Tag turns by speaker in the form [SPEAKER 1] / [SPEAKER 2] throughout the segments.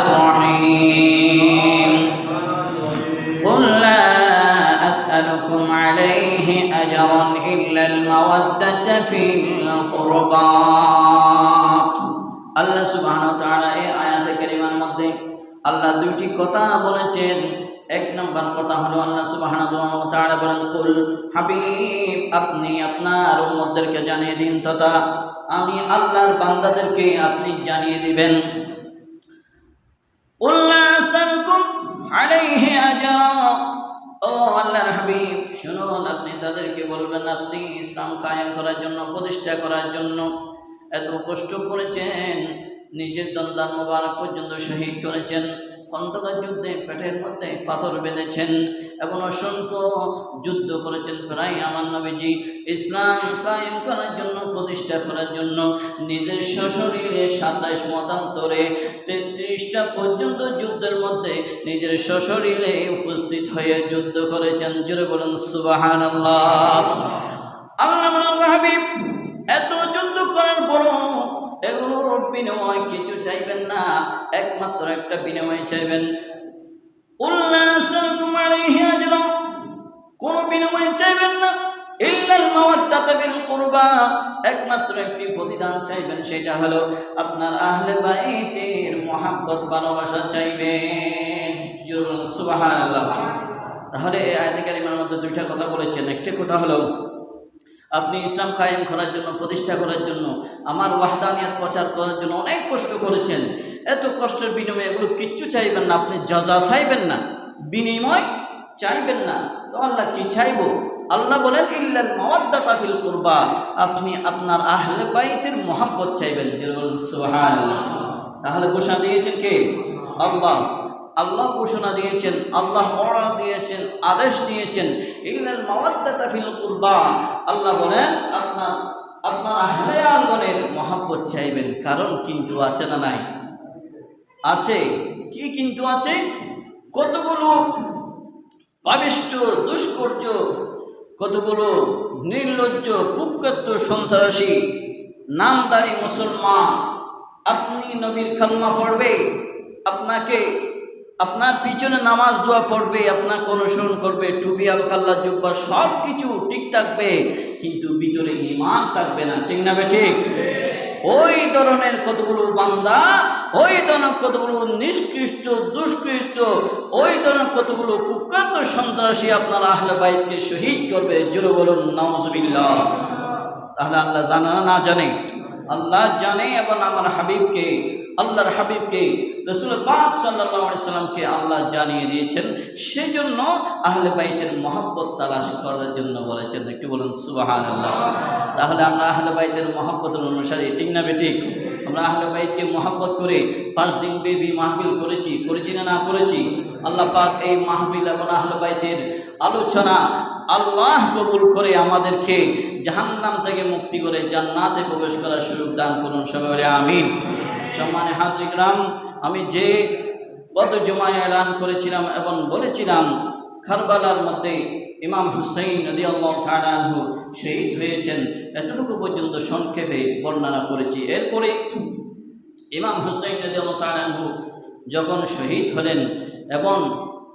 [SPEAKER 1] الرحيم قل لا أسألكم عليه أجرا إلا المودة في القربى আল্লাহ সুবহানাহু ওয়া তাআলা এই আয়াতে কারিমার মধ্যে আল্লাহ দুইটি কথা বলেছেন। এক নম্বর কথা হলো আল্লাহ সুবহানাহু ওয়া তাআলা বলেন, কুল হাবিব, আপনি আপনার উম্মতদেরকে জানিয়ে দিন তথা আমি আল্লাহর বান্দাদেরকে আপনি জানিয়ে দিবেন, কুল লা আসালকুম আলাইহি আজরা, ও আল্লাহর হাবিব শুনুন, আপনি তাদেরকে বলবেন আপনি ইসলাম কায়েম করার জন্য, প্রতিষ্ঠা করার জন্য এত কষ্ট করেছেন, নিজের দন্দান মোবারক পর্যন্ত শহীদ করেছেন, খন্দকের যুদ্ধে পেটের মধ্যে পাথর বেঁধেছেন এবং অসংখ্য যুদ্ধ করেছেন। প্রায় আমার নবীজি ইসলাম কায়েম করার জন্য, প্রতিষ্ঠা করার জন্য নিজের সশরীরে 27 মতান্তরে 33টা পর্যন্ত যুদ্ধের মধ্যে নিজের সশরীরে উপস্থিত হয়ে যুদ্ধ করেছেন। জোরে বলুন সুবহানাল্লাহ। আল্লাহ হাবিব এত যুদ্ধ করার পরও এগুলোর বিনিময় কিছু চাইবেন না, একমাত্র একটা বিনিময় চাইবেন, কোন বিনিময় চাইবেন না, ইল্লাল মাওয়াদ্দাতা বিল কুরবা, একমাত্র একটি প্রতিদান চাইবেন, সেটা হলো আপনার আহলে বাইতের মহব্বত, ভালোবাসা চাইবেন। সুবহানাল্লাহ। তাহলে এই আয়াতে কারিমার মধ্যে দুইটা কথা বলেছেন। একটা কথা হলো আপনি ইসলাম কায়েম করার জন্য, প্রতিষ্ঠা করার জন্য, আমার ওয়াহদানিয়াত প্রচার করার জন্য অনেক কষ্ট করেছেন। এত কষ্টের বিনিময়ে এগুলো কিচ্ছু চাইবেন না, আপনি জাযা চাইবেন না, বিনিময় চাইবেন না। তো আল্লাহ কি চাইবো? আল্লাহ বলেন ইল্লাল মাওয়াদ্দাতা ফিল কুরবা, আপনি আপনার আহলে বাইতের মহব্বত চাইবেন। সুবহানাল্লাহ। তাহলে ঘোষণা দিয়েছেন কে? আল্লাহ। আল্লাহ ঘোষণা দিয়েছেন, আল্লাহ অর্ডার দিয়েছেন, আদেশ দিয়েছেন, ইল্লাল মাওয়াদ্দাতা ফিল কুরবা। আল্লাহ বলেন আপনার আহলে আলগণের মহব্বত চাইবেন। কারণ কিন্তু আছে না নাই? আছে। কি কিন্তু আছে? কতগুলো পাপিষ্ঠ, দুষ্কর্য, কতগুলো নির্লজ্জ, কুখ্যাত, সন্ত্রাসী, নামদারি মুসলমান আপনি নবীর কালমা পড়বে, আপনাকে আপনার পিছনে নামাজ দোয়া পড়বে, আপনাকে অনুসরণ করবে, টুপি আল কাল্লা জুব্বা সব কিছু ঠিক থাকবে, কিন্তু ভিতরে ঈমান থাকবে না। ঠিক না ঠিক? ওই ধরনের কতগুলো বান্দা, ওই ধরনের কতগুলো নিষ্কৃষ্ট, দুষ্কৃষ্ট, ওই ধরনের কতগুলো কুখ্যাত সন্ত্রাসী আপনার আহলে বাইতকে শহীদ করবে। জোরে বলুন নাউজুবিল্লাহ। তাহলে আল্লাহ জানে না জানে? আল্লাহ জানে, এবং আমার হাবিবকে, আল্লাহর হাবিবকে, রাসূল পাক সাল্লাল্লাহু আলাইহি সাল্লামকে আল্লাহ জানিয়ে দিয়েছেন। সেজন্য আহলে বাইতের মহব্বত তালাশ করার জন্য বলেছেন। একটু বলুন সুবহানাল্লাহ। তাহলে আমরা আহলে বাইতের মহব্বতের অনুসারী। ঠিক না ঠিক? আমরা আহলে বাইতকে মহব্বত করে 5 দিন ব্যাপী মাহফিল করেছি না করেছি? আল্লাহ পাক এই মাহফিল এবং আহলে বাইতের আলোচনা আল্লাহ কবুল করে আমাদেরকে জাহান্নাম থেকে মুক্তি করে জান্নাতে প্রবেশ করার সুযোগ দান করুন। সবাই বলে আমিন। সম্মানে হাজিরাম, আমি যে গত জুমায় এলান করেছিলাম এবং বলেছিলাম কারবালার মধ্যে ইমাম হুসাইন রাদিয়াল্লাহু তাআলা আনহু শহীদ হয়েছেন, এতটুকু পর্যন্ত সংক্ষেপে বর্ণনা করেছি। এরপরে ইমাম হুসাইন রাদিয়াল্লাহু তাআলা আনহু যখন শহীদ হলেন, এবং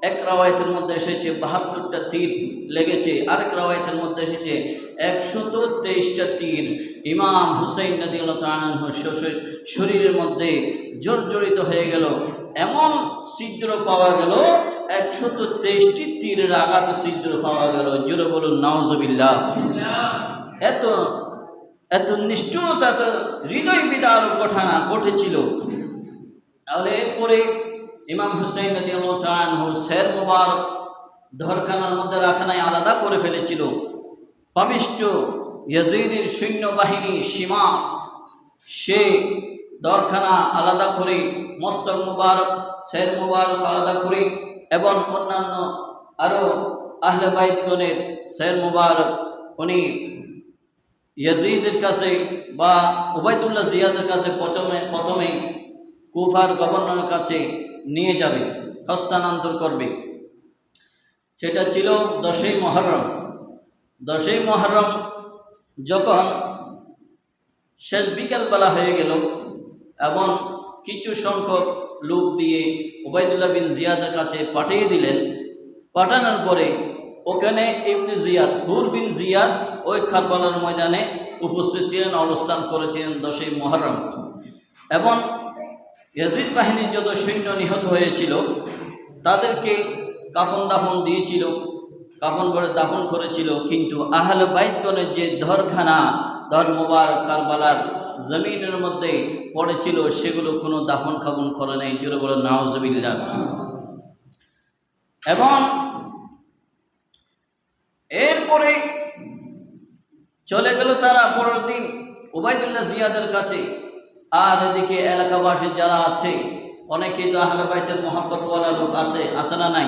[SPEAKER 1] এক রাওয়ায়াতের মধ্যে এসেছে 72টা তীর লেগেছে, আরেক রাওয়ায়াতের মধ্যে এসেছে 123টা তীর ইমাম হুসাইন রাদিয়াল্লাহু তাআলা আনহুর শরীরের মধ্যে জর্জরিত হয়ে গেল। এমন ছিদ্র পাওয়া গেল, 123টি তীরের আঘাত ছিদ্র পাওয়া গেল। জোরে বলুন নাউজুবিল্লাহ। এত এত নিষ্ঠুরতা, এত হৃদয় বিদারক ঘটনা ঘটেছিল। তাহলে এরপরে ইমাম হুসাইন রাদিয়াল্লাহু তাআলা আনহু সের মুবারক ধরখানার মধ্যে রাখা নাই, আলাদা করে ফেলেছিল। পাপিষ্ঠ ইয়াজিদের সৈন্যবাহিনী সীমা, সে দরখানা আলাদা করে, মস্তক মুবারক, সের মুবারক আলাদা করে, এবং অন্যান্য আরও আহলে বাইতগণের সের মুবারক উনি ইয়াজিদের কাছে বা উবাইদুল্লাহ জিয়াদের কাছে প্রথমে কুফার গভর্নরের কাছে নিয়ে যাবে, হস্তান্তর করবে। সেটা ছিল 10ই মুহররম। 10ই মুহররম যখন শেষ বিকেলবেলা হয়ে গেল এবং কিছু সংখ্যক লোক দিয়ে উবাইদুল্লাহ বিন জিয়াদের কাছে পাঠিয়ে দিলেন। পাঠানোর পরে ওখানে ইবনে জিয়াদ, হুর বিন জিয়াদ ওই কারবালার ময়দানে উপস্থিত ছিলেন, অবস্থান করেছিলেন 10ই মুহররম। এবং ইয়াজিদ বাহিনীর যত সৈন্য নিহত হয়েছিল তাদেরকে কাফন দাফন দিয়েছিল, কাফন করে দাফন করেছিল। কিন্তু আহলে বাইতগণের যে ধরখানা, ধর মুবারক কারবালার জমিনের মধ্যে পড়েছিল, সেগুলো কোনো দাফন কাফন করে নাই। জোরে বলে নাউজুবিল্লাহ। এবং এরপরে চলে গেল তারা পরের দিন উবাইদুল্লাহ জিয়াদের কাছে। আর এদিকে এলাকাবাসী যারা আছে, অনেকেই তো আহলে বাইতের মহব্বতওয়ালা লোক আছে না নাই,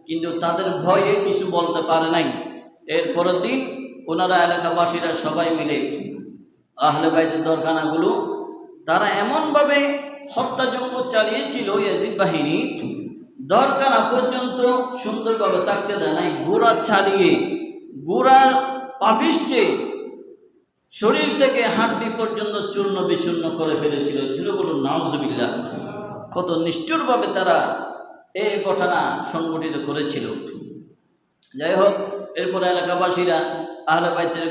[SPEAKER 1] কিন্তু তাদের ভয়ে কিছু বলতে পারে নাই। এরপরের দিন ওনারা এলাকাবাসীরা সবাই মিলে আহলে বাইতের দরখানাগুলো তারা এমনভাবে হত্যাযজ্ঞ চালিয়েছিল, ইয়াজিদ বাহিনী দরখানা পর্যন্ত সুন্দরভাবে থাকতে দেয় নাই। গোড়া চালিয়ে গোড়ার পাপিষ্টে শরীর থেকে হাড্ডি পর্যন্ত চূর্ণ বিচূর্ণ করে ফেলেছিল। ছিল বলুন নাউজুবিল্লাহ। কত নিষ্ঠুরভাবে তারা এই ঘটনা সংগঠিত করেছিল। যাই হোক, এরপরে এলাকাবাসীরা আহলে বাইতের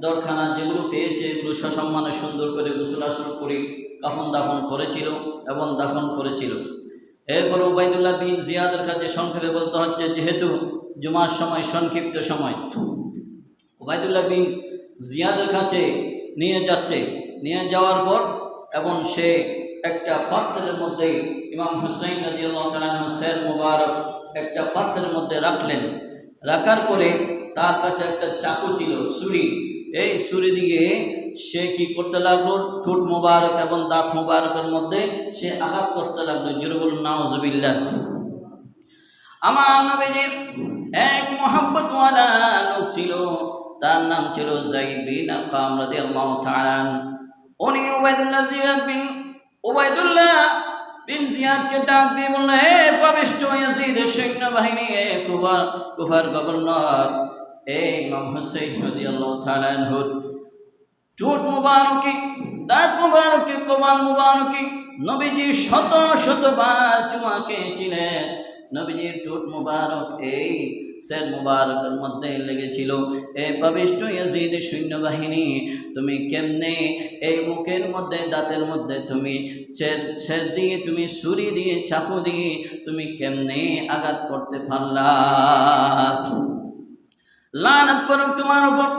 [SPEAKER 1] দরখানা যেগুলো পেয়েছে এগুলো সসম্মানে সুন্দর করে গোসল আসল করে কাফন দাফন করেছিল এবং দাফন করেছিল। এরপর উবাইদুল্লাহ বিন জিয়াদের কাছে সংক্ষেপে বলতে হচ্ছে, যেহেতু জুমার সময় সংক্ষিপ্ত সময়, উবাইদুল্লাহ বিন জিয়াদের কাছে নিয়ে যাচ্ছে। নিয়ে যাওয়ার পর এবং সে একটা পাত্রের মধ্যে ইমাম হুসাইন রাদিয়াল্লাহু তাআলা আনহু সের মুবারক একটা পাত্রের মধ্যে রাখলেন। রাখার পরে তার কাছে একটা চাকু ছিল, ছুরি। এই ছুরি দিয়ে সে কি করতে লাগলো, ঠোঁট মুবারক এবং দাঁত মুবারকের মধ্যে সে আঘাত করতে লাগলো। জোরে বলুন নাউজুবিল্লাহ। আমার নবীজির এক মহব্বতওয়ালা লোক ছিল, তার নাম ছিল যায়েদ বিন আরকাম রাদিয়াল্লাহু তাআলা। উনি উবাইদুল্লাহ বিন জিয়াদকে ডাক দিয়ে বললেন, হে পাপিষ্ঠ ইয়াজিদের সৈন্যবাহিনী, হে কুফার গভর্নর, এই ইমাম হুসাইন রাদিয়াল্লাহু তাআলা আনহু ঠোঁট মুবারকে, দাঁত মুবারকে, কপাল মুবারকে নবীজি শত শতবার চুমা খেয়েছিলেন। নবীজির ঠোঁট মুবারক এই সের মুবারকের মধ্যে লেগেছিল। এই পাপিষ্ঠ ইয়াজিদের সৈন্যবাহিনী, তুমি কেমনে এই মুখের মধ্যে, দাঁতের মধ্যে তুমি ছেদ দিয়ে, তুমি ছুরি দিয়ে, চাকু দিয়ে তুমি কেমনে আঘাত করতে পারলা? লানত করুক তোমার উপর।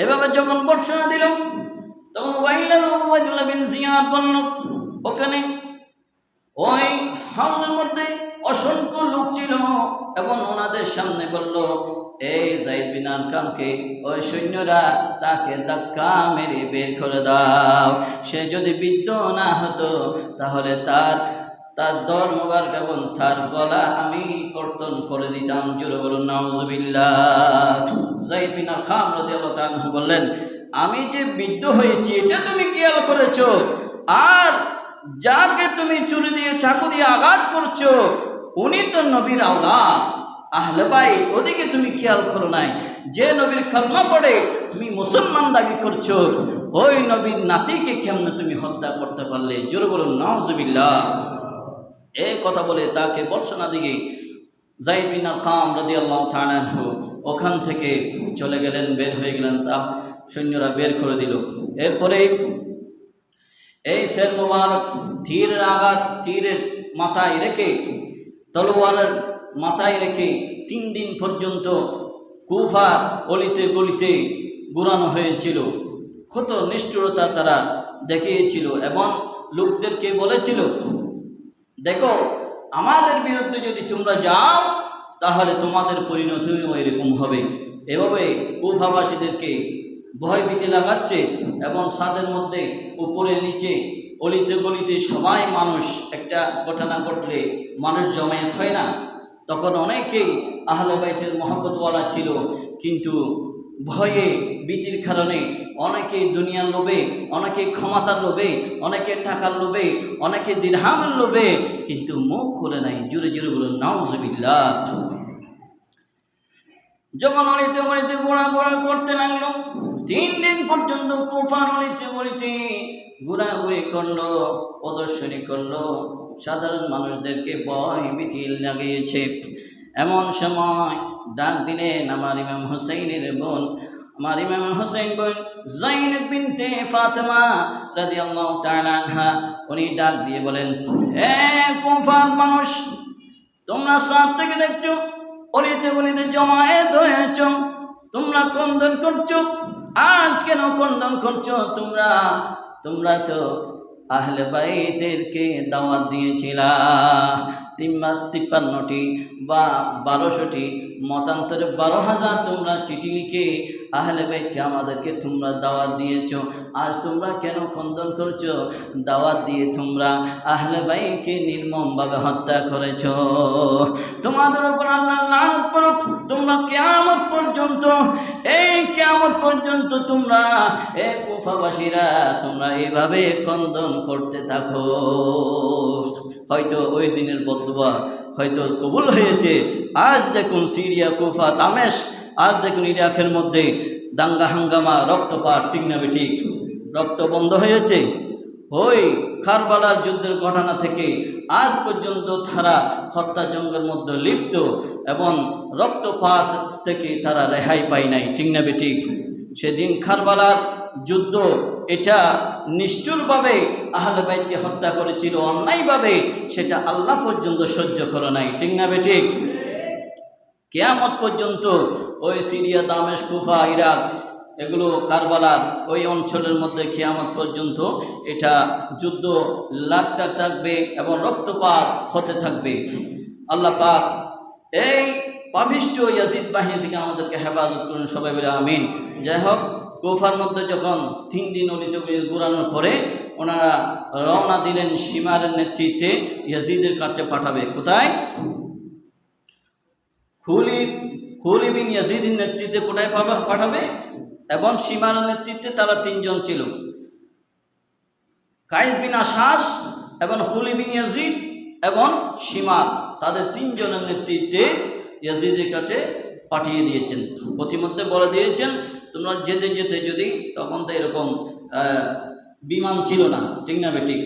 [SPEAKER 1] এভাবে যখন বর্ষনা দিল, তখন উবাইদুল্লাহ বিন জিয়াদ বলল, ওখানে ওই হাউজের মধ্যে অসংখ্য লোক ছিল এবং ওনাদের সামনে বলল, এই যায়েদ বিন আরকামকে ওই সৈন্যরা তাকে ধাক্কা মেরে বের করে দাও। সে যদি বিদ্ধ না হতো তাহলে তার দর মুবারক এবং তার গলা আমি কর্তন করে দিতাম। জোরে বলুন নাউজুবিল্লাহ। যায়েদ বিন আরকাম রাদিয়াল্লাহু তাআলা আনহু বললেন, আমি যে বিদ্ধ হয়েছি এটা তুমি খেয়াল করেছো, আর যাকে তুমি ছুরি দিয়ে, চাকু দিয়ে আঘাত করছো উনি তো নবীর আওলাদ, আহলে বাইত, ওদিকে তুমি খেয়াল করো নাই। যে নবীর কালমা পড়ে তুমি মুসলমান দাবি করছো, ওই নবীর নাতিকে কেমনে তুমি হত্যা করতে পারলে? জোরে বলুন নাউজুবিল্লাহ। এই কথা বলে তাকে বর্ষনা দিয়ে যায়েদ বিন আরকাম রাদিয়াল্লাহু তাআলা আনহু ওখান থেকে চলে গেলেন, বের হয়ে গেলেন। তা সৈন্যরা বের করে দিল। এরপরে এই শের মুবারক তীরের আঘাত তীরের মাথায় রেখে, তলোয়ারের মাথায় রেখে 3 দিন পর্যন্ত কুফা অলিতে গলিতে ঘুরানো হয়েছিল। কত নিষ্ঠুরতা তারা দেখিয়েছিল এবং লোকদেরকে বলেছিল, দেখো আমাদের বিরুদ্ধে যদি তোমরা যাও তাহলে তোমাদের পরিণতিও এরকম হবে। এভাবে কুফাবাসীদেরকে ভয়ভীতি লাগাচ্ছে এবং ছাদের মধ্যে উপরে নিচে অলিতে গলিতে সবাই মানুষ, একটা ঘটনা ঘটলে মানুষ জমায়েত হয় না, তখন অনেকেই আহলে বাইতের মহব্বতওয়ালা ছিল, কিন্তু ভয়ে ভীতির কারণে অনেকে দুনিয়ার লোভে, অনেকে ক্ষমতার লোভে, অনেকে টাকার লোভে, অনেকে দিরহামের লোভে কিন্তু মুখ খুলে নাই। জোরে জোরে বলুন নাউজুবিল্লাহ। যখন অলিতে গলিতে ঘোরাঘোরা করতে লাগলো, 3 দিন পর্যন্ত কুফার অলিতে ঘোরাঘুরি করলো, প্রদর্শনী করলো, সাধারণ মানুষদেরকে ভয় ভীতি লাগিয়েছে। এমন সময় ডাক দিলেন আমার ইমাম হুসাইনের বোন, আমার ইমাম হুসাইন বোন যায়েনব বিনতে ফাতেমা রাদিয়াল্লাহু তাআলা আনহা। উনি ডাক দিয়ে বলেন, হে কুফার মানুষ, তোমরা সাত থেকে দেখছো অলিতে জমায়েত হয়েছ, তোমরা ক্রন্দন করছো। আজ কেন ক্রন্দন করছো? তোমরা তো আহলে বাইতেরকে দাওয়াত দিয়েছিলা। 53টি বা 1200টি, মতান্তরে 12,000 তোমরা চিঠি লিখে আহলে বাইতকে আমাদেরকে তোমরা দাওয়াত দিয়েছ। আজ তোমরা কেন খন্দন করছো? দাওয়াত দিয়ে তোমরা আহলে বাইতকে নির্মমভাবে হত্যা করেছ। তোমাদের উপর আল্লাহ লানত করুক। তোমরা কিয়ামত পর্যন্ত, এই কিয়ামত পর্যন্ত তোমরা কুফাবাসীরা তোমরা এইভাবে খন্দন করতে থাকো। হয়তো ওই দিনের বদদুয়া হয়তো কবুল হয়েছে। আজ দেখুন সিরিয়া, কুফা, দামেশ, আজ দেখুন ইরাকের মধ্যে দাঙ্গা হাঙ্গামা, রক্তপাত, ঠিক না বেঠিক? রক্ত বন্ধ হয়েছে। ওই কারবালার যুদ্ধের ঘটনা থেকে আজ পর্যন্ত তারা হত্যাযজ্ঞের মধ্যে লিপ্ত এবং রক্তপাত থেকে তারা রেহাই পায় নাই, ঠিক না বেঠিক? সেদিন কারবালার যুদ্ধ, এটা নিষ্ঠুরভাবে আহলে বাইতকে হত্যা করেছিল, অন্যায়ভাবে, সেটা আল্লাহ পর্যন্ত সহ্য করে নাই, ঠিক না বেঠিক? কিয়ামত পর্যন্ত ওই সিরিয়া, দামেশ, কুফা, ইরাক, এগুলো কারবালার ওই অঞ্চলের মধ্যে কিয়ামত পর্যন্ত এটা যুদ্ধ লাগতে থাকবে এবং রক্তপাত হতে থাকবে। আল্লাহ পাক এই পাপিষ্ঠ ইয়াজিদ বাহিনী থেকে আমাদেরকে হেফাজত করুন, সবাই বলে আমিন। যাই হোক, কুফার মধ্যে যখন 3 দিন অলিতে ঘুরানোর পরে ওনারা রওনা দিলেন সীমারের নেতৃত্বে ইয়াজিদের কাছে পাঠাবে। কোথায়? খুলি বিন ইয়াজিদের নেতৃত্বে কোথায় পাঠাবে? এবং সীমারের নেতৃত্বে তারা 3 জন ছিল, কাইস বিন আশাস এবং খুলি বিন ইয়াজিদ এবং সীমার, তাদের 3 জনের নেতৃত্বে ইয়াজিদের কাছে পাঠিয়ে দিয়েছেন। প্রতিমধ্যে বলে দিয়েছেন, তোমরা যেতে যেতে যদি, তখন তো এরকম বিমান ছিল না, ঠিক না বেঠিক?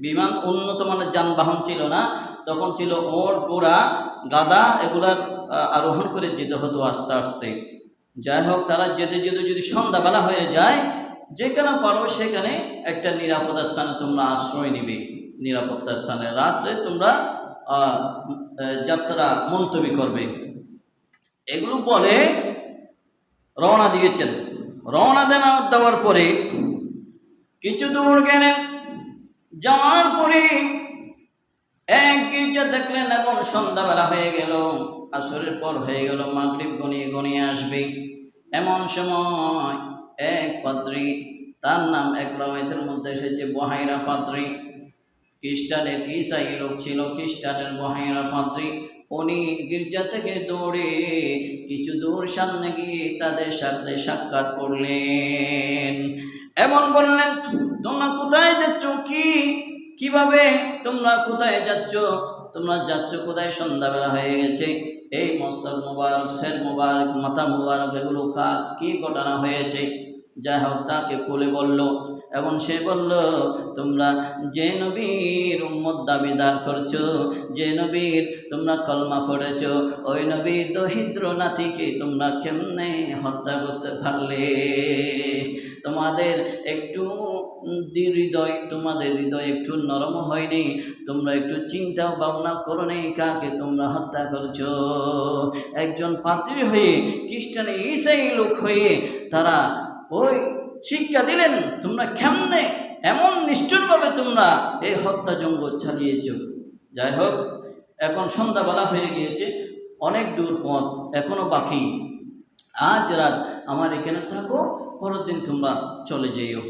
[SPEAKER 1] বিমান, উন্নত মানের যানবাহন ছিল না, তখন ছিল ওট, ঘোড়া, গাদা, এগুলার আরোহণ করে যেতে হতো আস্তে আস্তে। যাই হোক, তারা যেতে যেতে যদি সন্ধ্যাবেলা হয়ে যায়, যেখানে পারো সেখানে একটা নিরাপদ স্থানে তোমরা আশ্রয় নিবে, নিরাপত্তা স্থানে রাত্রে তোমরা যাত্রা মুলতবি করবে। এগুলো বলে রওনা দিয়েছেন। রওনা দেওয়ার পরে কিছু দূর গেলেন, যাওয়ার পরে এক গির্জা দেখলেন এবং সন্ধ্যাবেলা হয়ে গেল, আসরের পর হয়ে গেল, মাগরিব গনিয়ে আসবে। এমন সময় এক পাদ্রী, তার নাম এক রাওয়ায়াতের মধ্যে এসেছে বুহাইরা পাদ্রী, খ্রিস্টানের ঈসাই লোক ছিল, খ্রিস্টানের বুহাইরা পাদ্রী, উনি গির্জা থেকে দৌড়ে কিছু দূর সামনে গিয়ে তাদের সাথে সাক্ষাৎ করলেন এবং বললেন, তোমরা কোথায় যাচ্ছ? কিভাবে তোমরা কোথায় যাচ্ছ? তোমরা যাচ্ছ কোথায়? সন্ধ্যাবেলা হয়ে গেছে, এই মস্তক মুবারক, সের মুবারক, মাথা মুবারক, এগুলো কি ঘটনা হয়েছে? যাই হোক, তাকে খুলে বলল এবং সে বলল, তোমরা যে নবীর উম্মত দাবিদার করছো, যে নবীর তোমরা কলমা পড়েছ, ওই নবীর দরিদ্র নাতিকে তোমরা কেমনে হত্যা করতে পারলে? তোমাদের হৃদয় একটু নরম হয়নি? তোমরা একটু চিন্তা ভাবনা করো নেই কাকে তোমরা হত্যা করছো? একজন পাদ্রী হয়ে, খ্রিস্টানি ঈসাই লোক হয়ে তারা ওই শিক্ষা দিলেন, তোমরা কেমনে এমন নিষ্ঠুরভাবে তোমরা এই হত্যাযজ্ঞ চালিয়েছ। যাই হোক, এখন সন্ধ্যাবেলা হয়ে গিয়েছে, অনেক দূর পথ এখনো বাকি, আজ রাত আমার এখানে থাকো, পরের দিন তোমরা চলে যেও।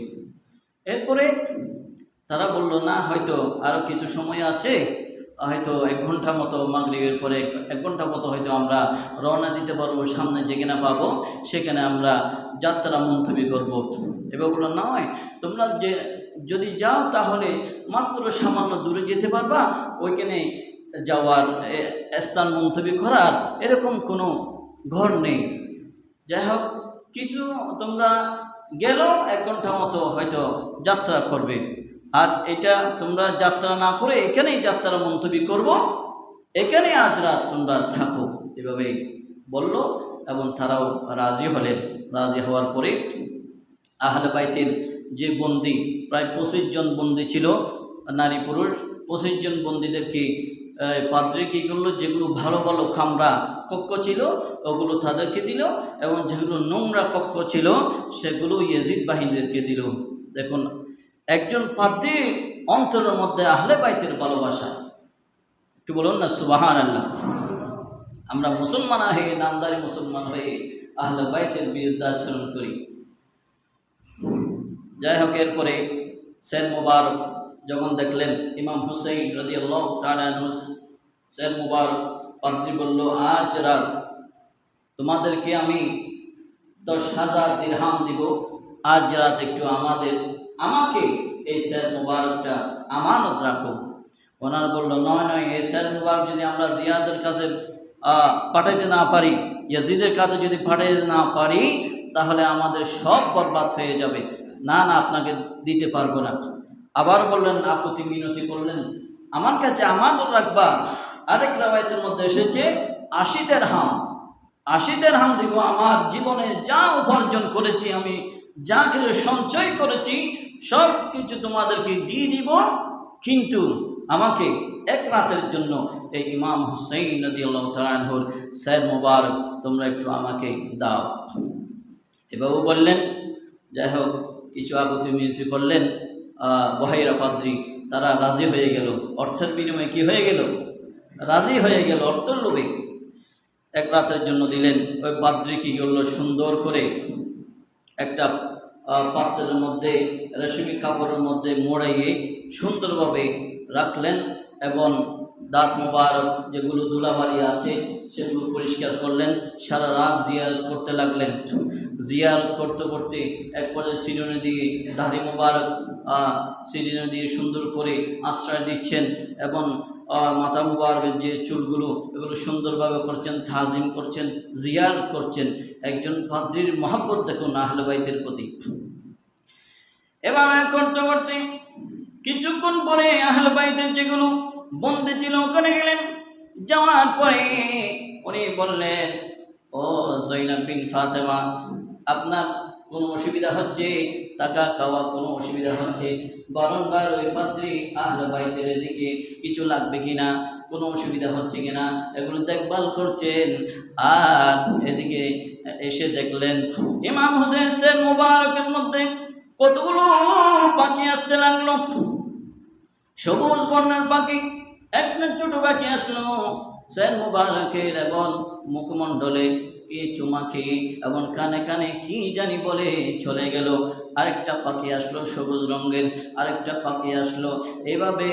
[SPEAKER 1] এরপরে তারা বলল, না, হয়তো আরও কিছু সময় আছে, হয়তো 1 ঘন্টা মতো, মাগরিবের পরে 1 ঘন্টা মতো হয়তো আমরা রওনা দিতে পারবো, সামনে যেখানে পাবো সেখানে আমরা যাত্রা মুলতবি করব। এবার বললো, নয়, তোমরা যদি যাও তাহলে মাত্র সামান্য দূরে যেতে পারবা, ওইখানে যাওয়ার স্থান মুলতবি করার এরকম কোনো ঘর নেই। যাই হোক, কিছু তোমরা গেল 1 ঘন্টা মতো হয়তো যাত্রা করবে। আজ এটা তোমরা যাত্রা না করে এখানেই যাত্রা মন্তব্য করব, এখানে আজ রাত তোমরা থাকো, এভাবে বলল এবং তারাও রাজি হলেন। রাজি হওয়ার পরে আহলে বাইতের যে বন্দী, প্রায় 25 জন বন্দী ছিল, নারী পুরুষ 25 জন বন্দীদেরকে পাদ্রী কী করলো, যেগুলো ভালো ভালো খামরা কক্ষ ছিল ওগুলো তাদেরকে দিল, এবং যেগুলো নোংরা কক্ষ ছিল সেগুলো ইয়াজিদ বাহিনীদেরকে দিল। দেখুন একজন পাদ্রীর অন্তরের মধ্যে আহলে বাইতের ভালোবাসা, একটু বলুন না সুবহানাল্লাহ। আমরা মুসলমান হয়ে, নামদারি মুসলমান হয়ে আহলে বাইতের বিরুদ্ধে আচরণ করি। যাই হোক, এরপরে শের মুবারক যখন দেখলেন ইমাম হুসাইন রাদিয়াল্লাহু তাআলা আনহু, শের মুবারক পাদ্রী বলল, আজ রাত তোমাদেরকে আমি 10,000 দিরহাম দিব, আজ রাত একটু আমাকে এই শের মুবারকটা আমানত রাখো। ওনার বলল, নয়, এই শের মুবারক যদি আমরা জিয়াদের কাছে পাঠাইতে না পারি, ইয়াজিদের কাছে যদি পাঠাইতে না পারি, তাহলে আমাদের সব বরবাদ হয়ে যাবে। না, আপনাকে দিতে পারবো না। আবার বললেন, আপত্তি মিনতি করলেন, আমার কাছে আমানত রাখবা। আরেক রাওয়ায়াতের মধ্যে এসেছে 80 দিরহাম দিব। আমার জীবনে যা উপার্জন করেছি, আমি যা কিছু সঞ্চয় করেছি সব কিছু তোমাদেরকে দিয়ে দিব, কিন্তু আমাকে 1 রাতের জন্য এই ইমাম হুসাইন রাদিয়াল্লাহু তাআলা আনহুর শের মুবারক তোমরা একটু আমাকে দাও। এভাবে বললেন। যাই হোক, কিছু আপত্তি মিনতি করলেন বহাইরা পাদ্রী, তারা রাজি হয়ে গেল। অর্থের বিনিময়ে কি হয়ে গেল? রাজি হয়ে গেল, অর্থের লোভে 1 রাতের জন্য দিলেন। ওই পাদ্রী কী করলো, সুন্দর করে একটা পাত্রের মধ্যে রেশমি কাপড়ের মধ্যে মোড়াইয়ে সুন্দরভাবে রাখলেন, এবং দাঁত মোবারক যেগুলো ধুলাবালি আছে সেগুলো পরিষ্কার করলেন। সারা রাত জিয়ারত করতে লাগলেন। জিয়ারত করতে করতে এক পর্যায়ে সিরুনি দিয়ে দাড়ি মোবারক সিরুনি দিয়ে সুন্দর করে আশ্রয় দিচ্ছেন, এবং মাথা মুবারকের যে চুলগুলো এগুলো সুন্দরভাবে করছেন, তাজিম করছেন, জিয়ারত করছেন। একজন পাদ্রীর মহব্বত দেখুন আহলে বাইতের প্রতি। এভাবে করতে করতে কিছুক্ষণ পরে আহলে বাইতের যেগুলো বন্দী ছিল ওখানে গেলেন। যাওয়ার পরে উনি বললেন, ও জৈনব বিন ফাতেমা, আপনার কোনো অসুবিধা হচ্ছে? টাকা খাওয়া কোনো অসুবিধা হচ্ছে? বারংবার ওই পাদ্রী আহলে বাইতের দিকে কিছু লাগবে কিনা, কোনো অসুবিধা হচ্ছে কিনা এগুলো দেখভাল করছেন। আর এদিকে এসে দেখলেন ইমাম হুসাইন শের মুবারকের মধ্যে কতগুলো পাখি আসতে লাগলো, সবুজ বর্ণের পাখি। একটা ছোট পাখি আসলো শের মুবারকের এবং মুখমণ্ডলে কি চুমা খেয়ে এবং কানে কানে কি জানি বলে চলে গেল। আরেকটা পাখি আসলো সবুজ রঙের, আরেকটা পাখি আসলো, এভাবে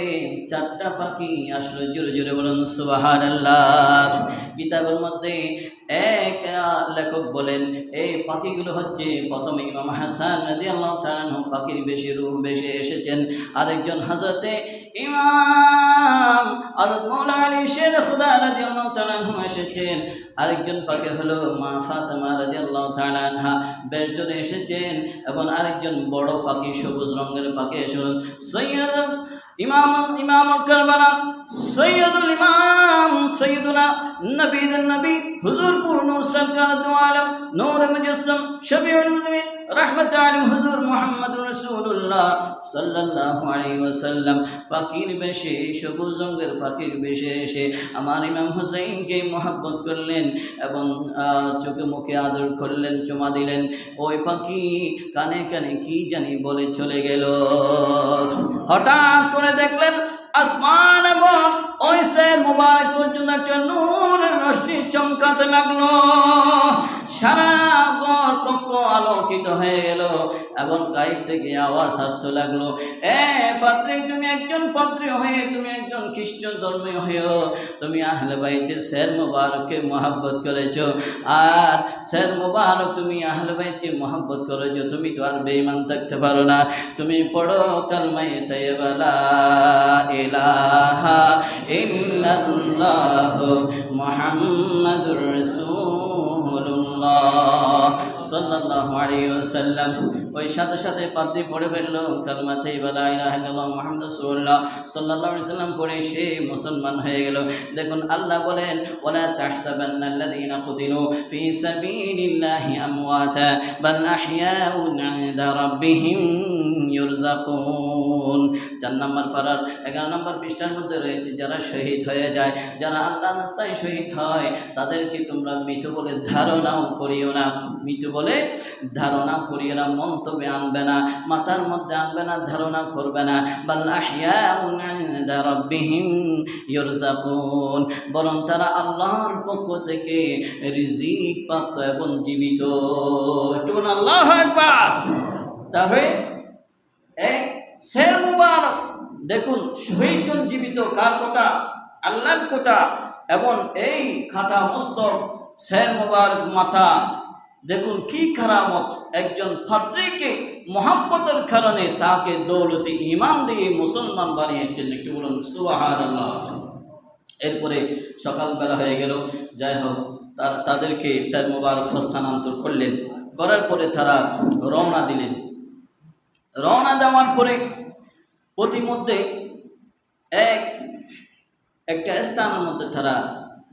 [SPEAKER 1] 4টা পাখি আসলো। জোরে জোরে বলুন সুবহানাল্লাহ। কিতাবের মধ্যে এক লেখক বলেন এই পাখিগুলো হচ্ছে, প্রথমে ইমাম হাসান রাদিয়াল্লাহু তাআলা আনহু পাখির বেশে রূহ বেশে এসেছেন, আরেকজন হযরতে ইমাম হযরত মাওলানা আলী শের খুদা রাদিয়াল্লাহু তাআলা আনহু এসেছেন, আরেকজন পাখি হলো মা ফাতেমা রাদিয়াল্লাহু তাআলা আনহা বেশ জোরে এসেছেন, এবং আরেকজন বড় পাখি সবুজ রঙের পাখি এসেছেন সৈয়দুল ইমাম কারবালা, সৈয়দুল ইমাম সৈয়দুনা নবীদের নবী হুজুর নূর সরকার দু আলম নূর মুজাসসাম শফিউল মুজনিবিন রাহমাতুল আলাইহি হুজুর মুহাম্মদুর রাসূলুল্লাহ সাল্লাল্লাহু আলাইহি ওয়াসাল্লাম পাখির বেশে, সবুজ রঙের পাখির বেশে এসে আমার ইমাম হুসাইনকে মহব্বত করলেন এবং চোখে মুখে আদর করলেন, চুমা দিলেন। ওই পাখি কানে কানে কি জানি বলে চলে গেল। হঠাৎ করে দেখলেন আসমান এবং ওই শের মুবারক পর্যন্ত একটা নূরের রশ্মি চমকাতে লাগলো। সারা ঘর কক্ষ আলোকিত হয়ে গেল এবং গায়েব থেকে আওয়াজ আসতে লাগলো, এ পাত্রী, তুমি একজন পাত্রী হয়ে, তুমি একজন খ্রিস্টান ধর্মী হয়েও তুমি আহলে বাইতের শের মুবারককে মহব্বত করেছো। আর শের মুবারক তুমি আহলে বাইতকে মহব্বত করেছো, তুমি তো আর বেঈমান থাকতে পারো না। তুমি পড়ো কালমায়ে তাইয়্যিবা লা ইলাহা ইল্লা ইল্লাল্লাহ মুহাম্মাদুর রাসূলুল্লাহ সাল্লাল্লাহু আলাইহি ওয়াসাল্লাম। ওই সাথে সাথে পাদ্রী পড়ে ফেললো কালিমা তাইয়্যিবা লা ইলাহা ইল্লাল্লাহ মুহাম্মাদুর রাসূলুল্লাহ সাল্লাল্লাহু আলাইহি ওয়াসাল্লাম পড়ে সে মুসলমান হয়ে গেল। দেখুন আল্লাহ বলেন ওয়ালা তাহসাবান্নাল্লাযীনা কুতিলু ফি সাবিলিল্লাহি আমওয়াতা বাল আহইয়াউন ইনদা রাব্বিহিম ইউরযাকুন। 4 নম্বর পারার 11 নম্বর পৃষ্ঠার মধ্যে রয়েছে যারা শহীদ হয়ে যায়, যারা আল্লাহর রাস্তায় শহীদ হয় তাদেরকে তোমরা মৃত বলে ধারণাও করিও না, মৃত বলে ধারণা করিও না, মন্তব্যে আনবে না, মাথার মধ্যে আনবে না, ধারণা করবে না। বাল আহইয়াউন ইনদা রাব্বিহিম ইউরযাকুন, বরং তারা আল্লাহর পক্ষ থেকে রিজিক প্রাপ্ত এবং জীবিত। একটু বলুন আল্লাহু আকবার। তাহলে এক শের মুবারক দেখুন শহীদুন জীবিত কার কথা? আল্লাহর কথা। এবং এই খাটা মস্তক শের মুবারক মাথা দেখুন কি কারামত, একজন পাদ্রীকে মহব্বতের কারণে তাকে দৌলতে ঈমান দিয়ে মুসলমান বানিয়েছেন। একটু বলুন সুবহানাল্লাহ। এরপরে সকালবেলা হয়ে গেল, যাই হোক তাদেরকে শের মুবারক হস্তান্তর করলেন, করার পরে তারা রওনা দিলেন। রওনা দেওয়ার পরে প্রতিমধ্যে একটা স্থানের মধ্যে তারা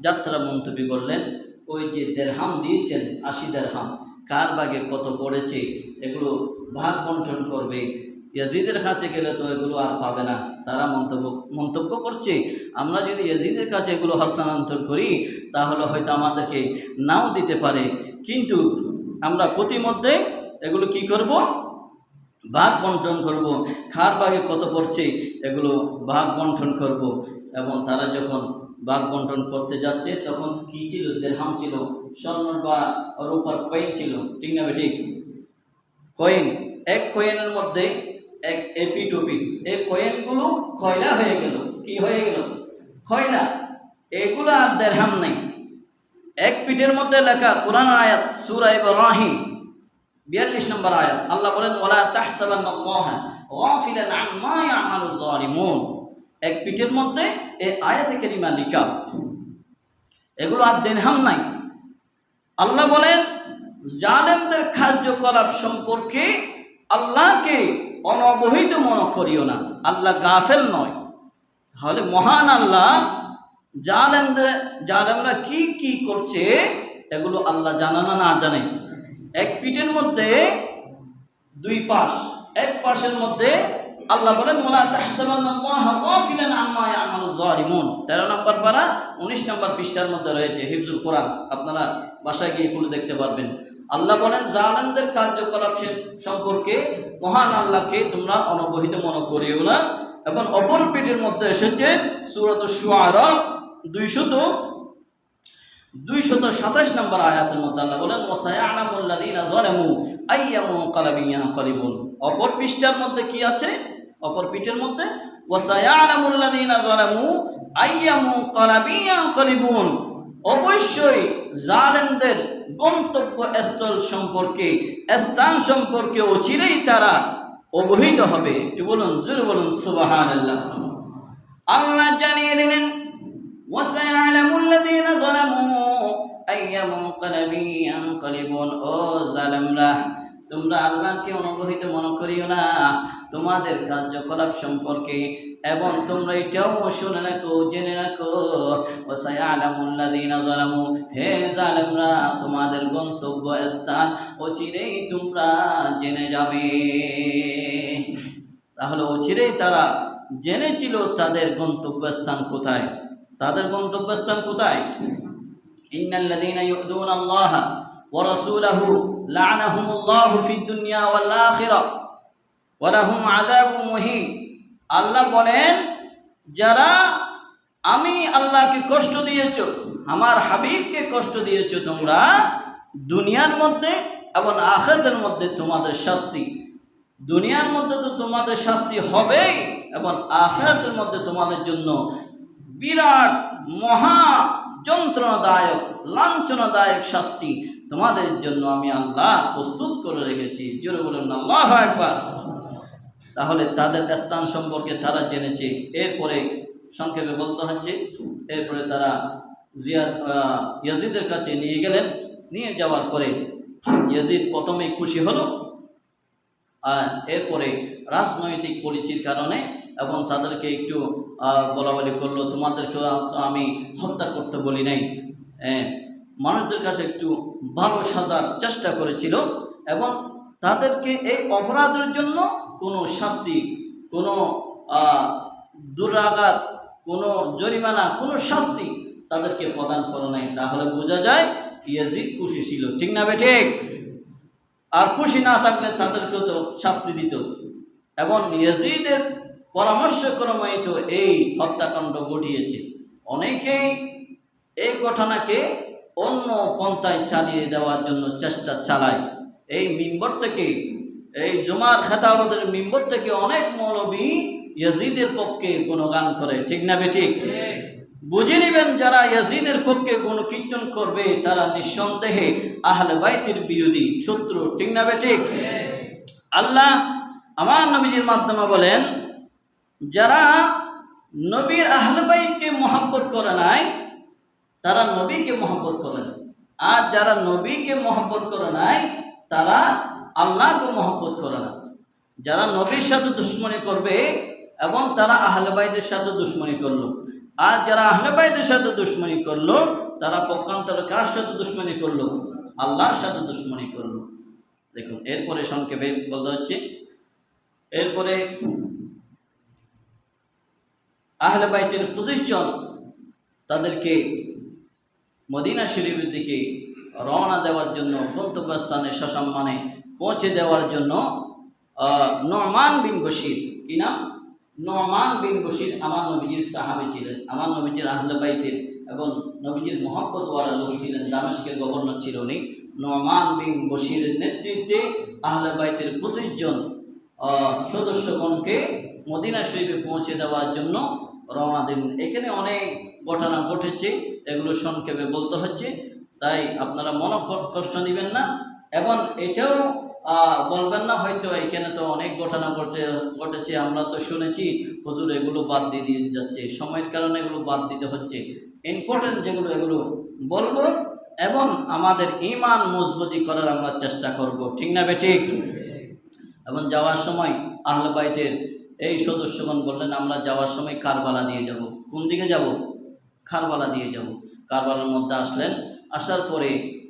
[SPEAKER 1] যাত্রা মন্তব্য করলেন। ওই যে দেরহাম দিয়েছেন 80 দেরহাম, কার ভাগে কত পড়েছে এগুলো ভাগ বন্টন করবে। ইয়াজিদের কাছে গেলে তো এগুলো আর পাবে না। তারা মন্তব্য করছে আমরা যদি ইয়াজিদের কাছে এগুলো হস্তান্তর করি তাহলে হয়তো আমাদেরকে নাও দিতে পারে, কিন্তু আমরা প্রতিমধ্যে এগুলো কি করব? ভাগ বন্টন করব, কার ভাগে কত পড়ছে এগুলো ভাগ বন্টন করব। এবং তারা যখন ভাগ বন্টন করতে যাচ্ছে তখন কি ছিল? দিরহাম ছিল, স্বর্ণ বা রূপার কয়েন ছিল, ঠিক না ঠিক? কয়েন, এক কয়েনের মধ্যে এক এপিটোপিট, এই কয়েনগুলো কয়লা হয়ে গেল। কি হয়ে গেল? কয়লা। এগুলো আর দিরহাম নাই। এক পিঠের মধ্যে লেখা কোরআন আয়াত সূরা ইব্রাহিম 42 নম্বর আয়াত, আল্লাহ বলেন ওয়ালা তাহসাবান্নাল্লাহা গাফিলান আম্মা ইয়ামালুয যালিমুন। এক পিঠের মধ্যে এই আয়াতে কারিমা লেখা, এগুলো আর দিরহাম নাই। আল্লাহ বলেন জালেমদের কার্যকলাপ সম্পর্কে আল্লাহকে অনবহিত মনে করিও না। আল্লাহ গাফেল নয়। তাহলে মহান আল্লাহ জালেমরা কি কি করছে এগুলো আল্লাহ জানা না না জানে? এক পিঠের মধ্যে দুই পাশ, এক পাশের মধ্যে আল্লাহ বলেন ওয়ালা তাহসাবান্নাল্লাহা গাফিলান আম্মা ইয়ামালুয যালিমুন। 13 নম্বর পারা 19 নম্বর পৃষ্ঠার মধ্যে রয়েছে হিফজুল কোরআন, আপনারা বাসায় গিয়ে এগুলো দেখতে পারবেন। আল্লাহ বলেন জালেমদের কার্যকলাপ সম্পর্কে মহান আল্লাহকে তোমরা অনবহিত মনে করিও না। এবং অপর পিঠের মধ্যে এসেছে সূরাতুশ শুআরা 227 নম্বর আয়াতের মধ্যে আল্লাহ বলেন ওয়াসায়ালামুল্লাযীনা যালামু আইয়া মুনকালাবিন ইয়ানকালিবুন। অপর পৃষ্ঠার মধ্যে কি আছে? অপর পিঠের মধ্যে ওয়াসায়ালামুল্লাযীনা যালামু আইয়া মুনকালাবিন ইয়ানকালিবুন। অবশ্যই জালেমদের গন্তব্যস্থল সম্পর্কে, স্থান সম্পর্কে অচিরেই তারা অবহিত হবে। একটু বলুন, জোরে বলুন সুবহানাল্লাহ। আল্লাহ জানিয়ে দিলেন ওয়াসায়ালামুল্লাযীনা যালামু আইয়া মুনকালাবিন ইয়ানকালিবুন। ও জালেমরা, তোমরা আল্লাহকে অনবহিত মনে করিও না তোমাদের কার্যকলাপ সম্পর্কে, এবং তোমরা এটাও শুনে রাখো, জেনে রাখো ওয়াসায়ালামুল্লাযীনা যালামু, হে জালেমরা তোমাদের গন্তব্য স্থান অচিরেই তোমরা জেনে যাবে। তাহলে অচিরেই তারা জেনেছিল তাদের গন্তব্যস্থান কোথায়। তাদের গন্তব্যস্থান কোথায়? ইন্নাল্লাযীনা ইউযুনাল্লাহা ওয়া রাসূলাহু লা'নাহুমুল্লাহু ফিদ দুনিয়া ওয়াল আখিরাহ ওয়া লাহুম আযাবুম মুহিন। আল্লাহ বলেন যারা আমি আল্লাহকে কষ্ট দিয়েছ, আমার হাবিবকে কষ্ট দিয়েছ, তোমরা দুনিয়ার মধ্যে এবং আখিরাতের মধ্যে তোমাদের শাস্তি। দুনিয়ার মধ্যে তো তোমাদের শাস্তি হবেই, এবং আখিরাতের মধ্যে তোমাদের জন্য বিরাট মহা যন্ত্রণাদায়ক লাঞ্ছনাদায়ক শাস্তি তোমাদের জন্য আমি আল্লাহ প্রস্তুত করে রেখেছি। জোরে বলুন আল্লাহু আকবার। তাহলে তাদের স্থান সম্পর্কে তারা জেনেছে। এরপরে সংক্ষেপে বলতে হচ্ছে এরপরে তারা ইয়াজিদের কাছে নিয়ে গেলেন। নিয়ে যাওয়ার পরে ইয়াজিদ প্রথমেই খুশি হলো, আর এরপরে রাজনৈতিক পরিচিতির কারণে এবং তাদেরকে একটু বলাবলি করলো, তোমাদেরকে তো আমি হত্যা করতে বলি নাই, মানুষদের কাছে একটু ভালো সাজার চেষ্টা করেছিল এবং তাদেরকে এই অপরাধের জন্য কোনো শাস্তি, কোনো দুরাঘাত, কোনো জরিমানা, কোনো শাস্তি তাদেরকে প্রদান করে নাই। তাহলে বোঝা যায় ইয়াজিদ খুশি ছিল, ঠিক না বেঠিক? আর খুশি না থাকলে তাদেরকেও তো শাস্তি দিত। এবং ইয়াজিদের পরামর্শক্রমেই তো এই হত্যাকাণ্ড ঘটিয়েছে। অনেকেই এই ঘটনাকে অন্য পন্থায় চালিয়ে দেওয়ার জন্য চেষ্টা চালায়। এই মিম্বর থেকে, এই জুমার খেতাবতের মিম্বর থেকে অনেক মৌলবী ইয়াজিদের পক্ষে গুণগান করে, ঠিক না বেঠিক? বুঝে নেবেন, যারা ইয়াজিদের পক্ষে গুণ কীর্তন করবে তারা নিঃসন্দেহে আহলে বাইতের বিরোধী শত্রু, ঠিক না বেঠিক? আল্লাহ আমার নবীজির মাধ্যমে বলেন, যারা নবীর আহলে বাইতকে মহব্বত করে নাই তারা নবীকে মহব্বত করে না, আর যারা নবীকে মহব্বত করে নাই তারা আল্লাহকে মহব্বত করে না। যারা নবীর সাথে দুশ্মনী করবে এবং তারা আহলে বাইতের সাথে দুশ্মনী করলো, আর যারা আহলে বাইতের সাথে দুশ্মনী করলো তারা পক্ষান্তরে কার সাথে দুশ্মনী করলো? আল্লাহর সাথে দুশ্মনী করলো। দেখুন, এরপরে সংক্ষেপে বলতে হচ্ছে, এরপরে আহলে বাইতের 25 জন তাদেরকে মদিনা শরীফের দিকে রওনা দেওয়ার জন্য, গন্তব্যস্থানে সসম্মানে পৌঁছে দেওয়ার জন্য নু'মান বিন বশির, কি নাম? নু'মান বিন বশির আমার নবীজির সাহাবী ছিলেন, আমার নবীজির আহলে বাইতের এবং নবীজির মহব্বতওয়ালা লোক ছিলেন। দামেস্কের গভর্নর ছিল উনি। নু'মান বিন বশিরের নেতৃত্বে আহলে বাইতের 25 জন সদস্যগণকে মদিনা শরীফে পৌঁছে দেওয়ার জন্য রওনা দিন। এখানে অনেক ঘটনা ঘটেছে, এগুলো সংক্ষেপে বলতে হচ্ছে, তাই আপনারা মনে কষ্ট নেবেন না এবং এটাও বলবেন না হয়তো এখানে তো অনেক ঘটনা ঘটেছে, আমরা তো শুনেছি, হুজুর এগুলো বাদ দিয়ে যাচ্ছে। সময়ের কারণে এগুলো বাদ দিতে হচ্ছে। ইম্পর্টেন্ট যেগুলো এগুলো বলবো এবং আমাদের ঈমান মজবুতি করার আমরা চেষ্টা করব, ঠিক না বেঠিক? এবং যাওয়ার সময় আহলে বাইতের এই সদস্যগণ বললেন, আমরা যাওয়ার সময় কারবালা দিয়ে যাব। কোন দিকে যাব? কারবালা দিয়ে যাব। কারবালার মধ্যে আসলেন, আসার পরে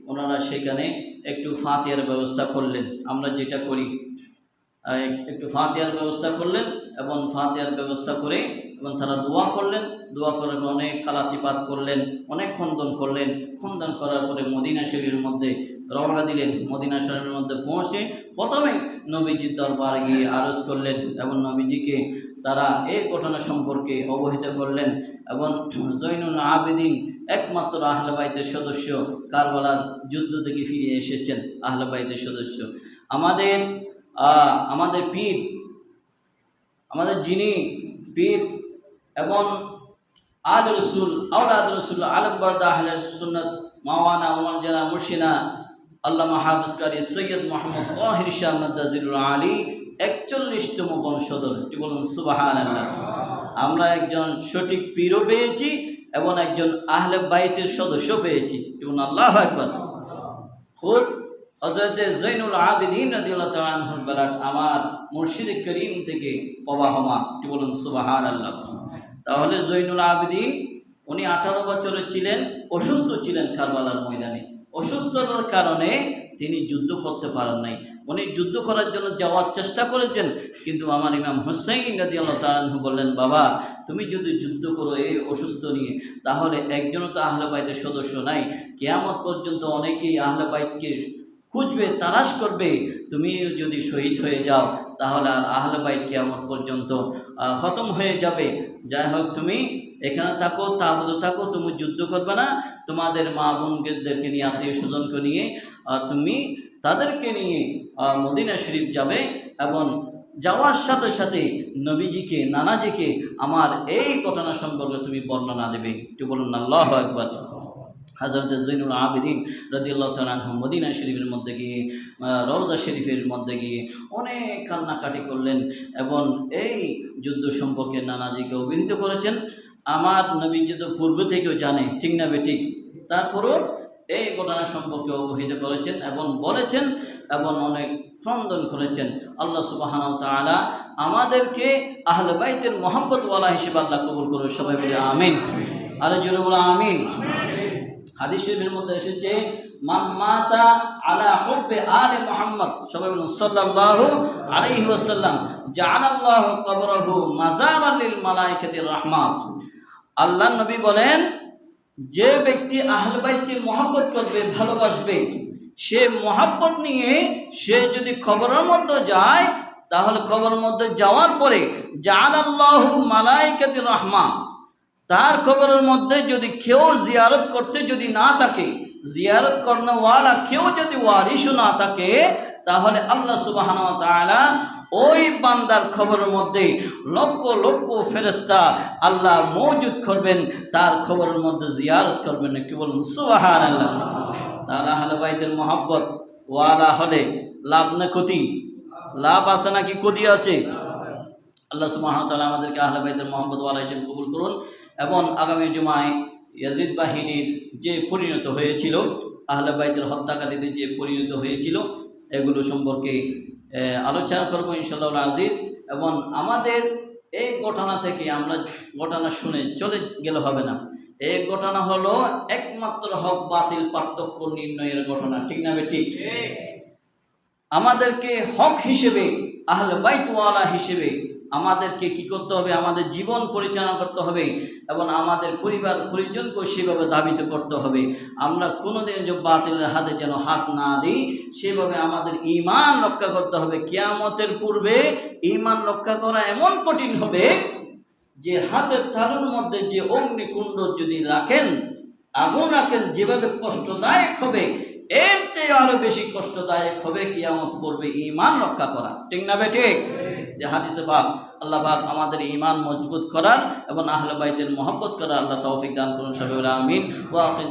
[SPEAKER 1] ওনারা সেখানে একটু ফাতিহার ব্যবস্থা করলেন। আমরা যেটা করি, একটু ফাতিহার ব্যবস্থা করলেন এবং ফাতিহার ব্যবস্থা করে এবং তারা দোয়া করলেন। দোয়া করে অনেক কালাতিপাত করলেন, অনেক খণ্ডন করলেন। খণ্ডন করার পরে মদিনা শরীফের মধ্যে রওনা দিলেন। মদিনা শরীফের মধ্যে পৌঁছে প্রথমে নবীজির দরবারে গিয়ে আরজ করলেন এবং নবীজিকে তারা এই ঘটনা সম্পর্কে অবহিত করলেন। এবং জৈনুল আবেদিন একমাত্র আহলে বাইতের সদস্য, কারবালার যুদ্ধ থেকে ফিরে এসেছেন আহলে বাইতের সদস্য। আমাদের পীর, আমাদের যিনি পীর এবং আল রসুল, আওলাদ রসুল, আলম বরদা আহলে সুন্নাত মাওলানা ওয়ালজানা মুর্শিনা আল্লামা হাফিজ কারি সৈয়দ মোহাম্মদ তাহির শাহ মাদ্দাজিরুল আলী 41তম বংশধর। এটি বলুন সুবহানাল্লাহ। আমরা একজন সঠিক পীরও পেয়েছি এবং একজন আহলে বাইতের সদস্য পেয়েছি। এবং আল্লাহু আকবার। খুদ হযরত জৈনুল আবেদিন রাদিয়াল্লাহু তাআলা আনহুর বারাক আমার মুর্শিদ করিম থেকে প্রবাহমান। এটি বলুন সুবহানাল্লাহ। তাহলে জৈনুল আবেদিন উনি 18 বছরের ছিলেন, অসুস্থ ছিলেন কারবালার ময়দানে। অসুস্থতার কারণে তিনি যুদ্ধ করতে পারেন নাই। উনি যুদ্ধ করার জন্য যাওয়ার চেষ্টা করেছেন, কিন্তু আমার ইমাম হুসাইন রাদিয়াল্লাহু তাআলা আনহু বললেন, বাবা তুমি যদি যুদ্ধ করো এই অসুস্থ নিয়ে, তাহলে একজনও তো আহলে বাইতের সদস্য নাই। কিয়ামত পর্যন্ত অনেকেই আহলে বাইতকে খুঁজবে, তালাশ করবে। তুমি যদি শহীদ হয়ে যাও তাহলে আর আহলে বাইত কিয়ামত পর্যন্ত খতম হয়ে যাবে। যাই হোক, তুমি এখানে থাকো, তাবুদ থাকো, তুমি যুদ্ধ করবে না। তোমাদের মা বোনদেরকে নিয়ে, আত্মীয় স্বজনকে নিয়ে তুমি তাদেরকে নিয়ে মদিনা শরীফ যাবে এবং যাওয়ার সাথে সাথে নবীজিকে, নানাজিকে আমার এই ঘটনা সম্পর্কে তুমি বর্ণনা দেবে। একটু বলুন আল্লাহু আকবার। হযরত জৈনুল আবেদিন রাদিয়াল্লাহু তাআলা আনহু মদিনা শরীফের মধ্যে গিয়ে, রওজা শরীফের মধ্যে গিয়ে অনেক কান্নাকাটি করলেন এবং এই যুদ্ধ সম্পর্কে নানাজিকে অভিহিত করেছেন। আমার নবীজি তো পূর্বে থেকেও জানে, ঠিক না বেঠিক? তারপরও এই ঘটনা সম্পর্কে অবহিত করেছেন এবং বলেছেন এবং অনেক খণ্ডন করেছেন। আল্লাহ সুবহানাহু ওয়া তাআলা আমাদেরকে আহলে বাইতের মহব্বতওয়ালা হিসেবে আল্লাহ কবুল করুন, সবাই বলে আমিন। আরে জোরে বলো আমিন। হাদিস শরীফের মধ্যে এসেছে, মান মাতা আলা হুব্বি আলি মুহাম্মদ, সবাই বলুন সাল্লাল্লাহু আলাইহি ওয়াসাল্লাম, জাআলাল্লাহু কবরাহু মাযারান লিল মালায়েকাতির রাহমাত। আল্লাহ নবী বলেন, যে ব্যক্তি আহলে বাইতের মহব্বত করবে, ভালোবাসবে, সে মহব্বত নিয়ে সে যদি কবরের মধ্যে যায়, তাহলে কবরের মধ্যে যাওয়ার পরে জাআলাল্লাহু মালায়েকাতির রাহমাত, তার কবরের মধ্যে যদি কেউ জিয়ারত করতে যদি না থাকে, জিয়ারত করনেওয়ালা কেউ যদি ওয়ারিশও না থাকে, তাহলে আল্লাহ সুবহানাহু ওয়া তাআলা ওই বান্দার খবরের মধ্যে লক্ষ লক্ষ ফেরেশতা আল্লাহ মওজুদ করবেন, তার খবরের মধ্যে জিয়ারত করবেন। কি বলুন সুবহানাল্লাহ। তাহলে আহলে বাইতের মহব্বত ওয়ালা হলে লাভ না ক্ষতি? লাভ আছে নাকি ক্ষতি আছে? আল্লাহ সুবহানাহু ওয়া তাআলা আমাদেরকে আহলে বাইতের মহব্বত ওয়ালা হিসেবে কবুল করুন। এবং আগামী জুমায় ইয়াজিদ বাহিনীর যে পরিণত হয়েছিল, আহলে বাইতের হত্যাকারীদের যে পরিণত হয়েছিল, এগুলো সম্পর্কে আলোচনা করবো ইনশাআল্লাহ আজিজ। এবং আমাদের এই ঘটনা থেকে আমরা ঘটনা শুনে চলে গেলে হবে না। এই ঘটনা হলো একমাত্র হক বাতিল পার্থক্য নির্ণয়ের ঘটনা, ঠিক না ঠিক? আমাদেরকে হক হিসেবে, আহলে বাইত ওয়ালা হিসেবে আমাদেরকে কি করতে হবে? আমাদের জীবন পরিচালনা করতে হবে এবং আমাদের পরিবার পরিজনকে সেভাবে দাবিত করতে হবে। আমরা কোনোদিন যে বাতিলের হাতে যেন হাত না দিই, সেভাবে আমাদের ঈমান রক্ষা করতে হবে। কিয়ামতের পূর্বে ঈমান রক্ষা করা এমন কঠিন হবে যে হাতের তালুর মধ্যে যে অগ্নিকুণ্ড যদি রাখেন, আগুন রাখেন, যেভাবে কষ্টদায়ক হবে, এর চেয়ে আরো বেশি কষ্টদায়ক হবে কিয়ামত পূর্বে ঈমান রক্ষা করা, ঠিক না ঠিক? যে হাদিসে পাক, আল্লাহ পাক আমাদের ঈমান মজবুত করার এবং আহলে বাইতের মহব্বত করার আল্লাহ তৌফিক দান করুন, সবাই বলে আমিন। ওয়া আখির